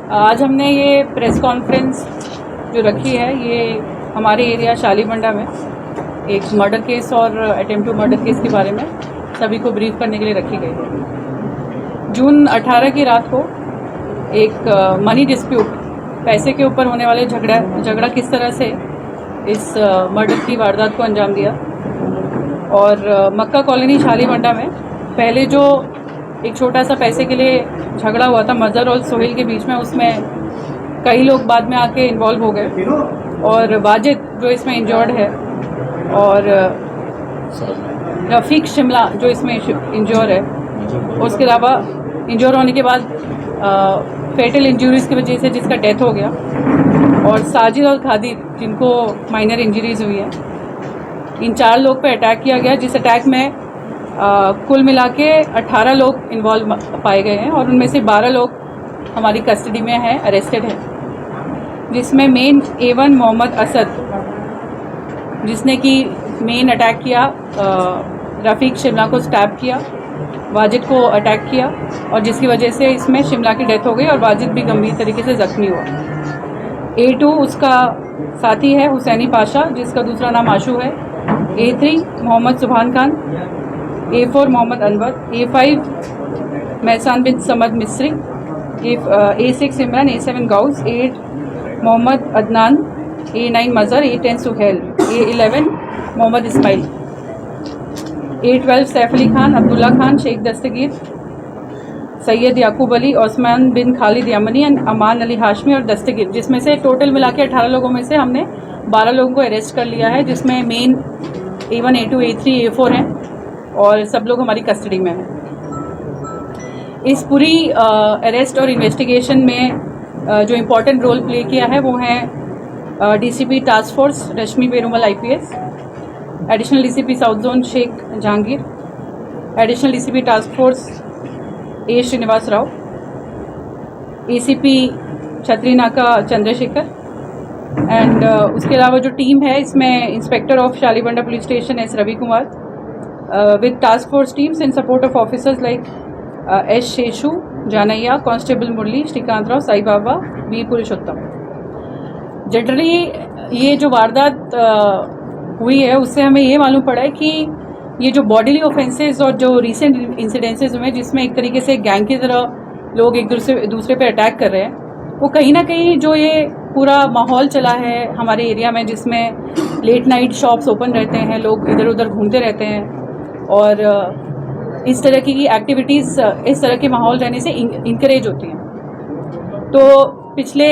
आज हमने ये प्रेस कॉन्फ्रेंस जो रखी है ये हमारे एरिया शालीबंडा में एक मर्डर केस और अटेम्प्ट टू मर्डर केस के बारे में सभी को ब्रीफ करने के लिए रखी गई है। जून 18 की रात को एक मनी डिस्प्यूट, पैसे के ऊपर होने वाले झगड़ा किस तरह से इस मर्डर की वारदात को अंजाम दिया। और मक्का कॉलोनी शालीबंडा में पहले जो एक छोटा सा पैसे के लिए झगड़ा हुआ था मजहर और सोहेल के बीच में, उसमें कई लोग बाद में आके इन्वॉल्व हो गए और वाजिद जो इसमें इंजर्ड है और रफीक शिमला जो इसमें इंजर है, उसके अलावा इंजर होने के बाद फेटल इंजरीज की वजह से जिसका डेथ हो गया, और साजिद और खादिर जिनको माइनर इंजरीज हुई है। इन 4 लोग पे अटैक किया गया, जिस अटैक में कुल मिला के 18 लोग इन्वॉल्व पाए गए हैं और उनमें से 12 लोग हमारी कस्टडी में हैं, अरेस्टेड हैं, जिसमें मेन A1 मोहम्मद असद जिसने कि मेन अटैक किया, रफीक शिमला को स्टैब किया, वाजिद को अटैक किया और जिसकी वजह से इसमें शिमला की डेथ हो गई और वाजिद भी गंभीर तरीके से जख्मी हुआ। A2 उसका साथी है हुसैनी पाशा जिसका दूसरा नाम आशू है। A3 मोहम्मद सुभान खान, A4 मोहम्मद अनवर, A5 महसान बिन Samad Misri, A6 Imran, A7 Ghaus, A8 Mohammed Adnan, A9 Mazhar, A10 Suhail, A11 Mohammed Ismail, A12 Saif Ali Khan, Abdullah Khan, Shaikh Dastagir, Syed Yakub Ali, Osman bin Khalid Yamani, Aman Ali Hashmi और दस्तगीर, जिसमें से टोटल मिला के 18 लोगों में से हमने 12 लोगों को अरेस्ट कर लिया है, जिसमें main A1, A2, A3, A4 हैं और सब लोग हमारी कस्टडी में हैं। इस पूरी अरेस्ट और इन्वेस्टिगेशन में जो इम्पोर्टेंट रोल प्ले किया है वो है DCP task force Rashmi Perumal IPS, additional DCP south zone Sheikh Jahangir, additional DCP task force A Srinivas Rao, ACP Chatri नाका चंद्रशेखर एंड उसके अलावा जो टीम है इसमें inspector of Shalibanda police station S Ravi Kumar with task force teams in support of officers like S Seshu, Janaiah, constable Murali, Srikanth Rao, Sai Baba, V Purushottam. Generally ये जो वारदात हुई है उससे हमें ये मालूम पड़ा है कि ये जो बॉडीली ऑफेंसेस और जो रिसेंट इंसिडेंसेस हुए जिसमें एक तरीके से गैंग की तरह लोग एक दूसरे पे अटैक कर रहे हैं, वो कहीं ना कहीं जो ये पूरा माहौल चला है हमारे एरिया में जिसमें लेट नाइट शॉप्स ओपन रहते हैं, लोग इधर उधर घूमते रहते हैं और इस तरह की एक्टिविटीज़ इस तरह के माहौल रहने से इंकरेज होती हैं। तो पिछले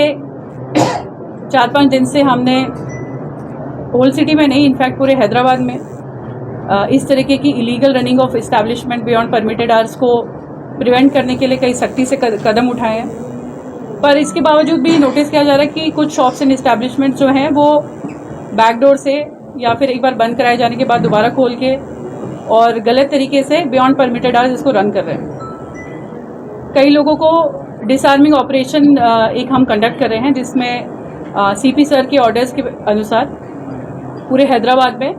4-5 दिन से हमने होल सिटी में नहीं, इनफैक्ट पूरे हैदराबाद में इस तरीके की illegal running of establishment beyond permitted hours को प्रिवेंट करने के लिए कई सख्ती से कदम उठाए हैं। पर इसके बावजूद भी नोटिस किया जा रहा है कि कुछ शॉप्स एंड इस्टेब्लिशमेंट जो हैं वो बैकडोर से या फिर एक बार बंद कराए जाने के बाद दोबारा खोल के और गलत तरीके से बियॉन्ड परमिटेड आवर्स इसको रन कर रहे हैं। कई लोगों को डिसआर्मिंग ऑपरेशन एक हम कंडक्ट कर रहे हैं जिसमें CP सर के ऑर्डर्स के अनुसार पूरे हैदराबाद में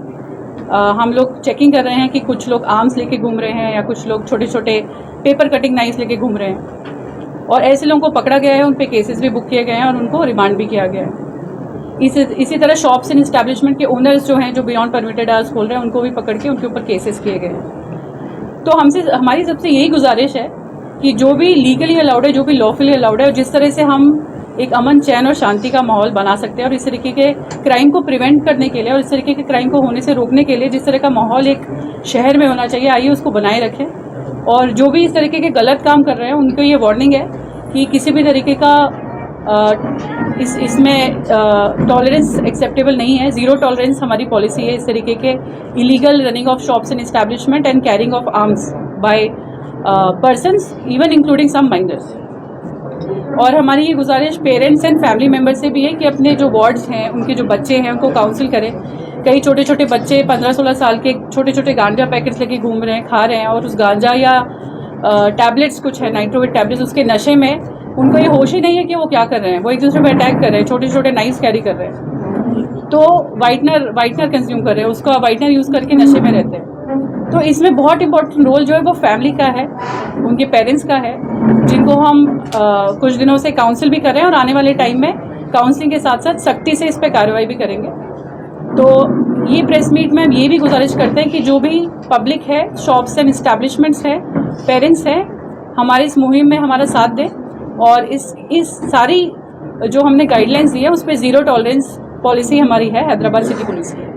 हम लोग चेकिंग कर रहे हैं कि कुछ लोग आर्म्स लेके घूम रहे हैं या कुछ लोग छोटे छोटे पेपर कटिंग नाइफ्स लेके घूम रहे हैं और ऐसे लोगों को पकड़ा गया है, उन पे केसेस भी बुक किए गए हैं और उनको रिमांड भी किया गया है। इसी तरह शॉप्स एंड इस्टेब्लिशमेंट के ओनर्स जो हैं जो बियॉन्ड परमिटेड आवर्स खोल रहे हैं उनको भी पकड़ के उनके ऊपर केसेस किए गए हैं। तो हमारी सबसे यही गुजारिश है कि जो भी लीगली अलाउड है, जो भी लॉफुली अलाउड है, और जिस तरह से हम एक अमन चैन और शांति का माहौल बना सकते हैं और इस तरीके के क्राइम को प्रिवेंट करने के लिए और इस तरीके के क्राइम को होने से रोकने के लिए जिस तरह का माहौल एक शहर में होना चाहिए, आइए उसको बनाए रखें। और जो भी इस तरीके के गलत काम कर रहे हैं उनको ये वार्निंग है कि किसी भी तरीके का इसमें टॉलरेंस एक्सेप्टेबल नहीं है। ज़ीरो टॉलरेंस हमारी पॉलिसी है इस तरीके के illegal running of shops and establishment and carrying of arms by persons even including some minors. और हमारी ये गुजारिश पेरेंट्स एंड फैमिली मेम्बर से भी है कि अपने जो वार्ड्स हैं उनके जो बच्चे हैं उनको काउंसिल करें। कई छोटे छोटे बच्चे 15-16 साल के छोटे छोटे गांजा पैकेट्स लेके घूम रहे हैं, खा रहे हैं और उस गांजा या टैबलेट्स कुछ है नाइट्रोवेट टैबलेट्स, उसके नशे में उनको ये होश ही नहीं है कि वो क्या कर रहे हैं, वो एक दूसरे पे अटैक कर रहे हैं, छोटे छोटे नाइफ्स कैरी कर रहे हैं, तो वाइटनर कंज्यूम कर रहे हैं, उसका वाइटनर यूज़ करके नशे में रहते हैं। तो इसमें बहुत इंपॉर्टेंट रोल जो है वो फैमिली का है, उनके पेरेंट्स का है, जिनको हम कुछ दिनों से काउंसिल भी कर रहे हैं और आने वाले टाइम में काउंसलिंग के साथ साथ सख्ती से इस पर कार्रवाई भी करेंगे। तो ये प्रेस मीट में हम ये भी गुजारिश करते हैं कि जो भी पब्लिक है, शॉप्स एंड इस्टेब्लिशमेंट्स है, पेरेंट्स हैं, हमारी इस मुहिम में हमारा साथ दें और इस सारी जो हमने गाइडलाइंस दी है उस पर जीरो टॉलरेंस पॉलिसी हमारी है हैदराबाद सिटी पुलिस की।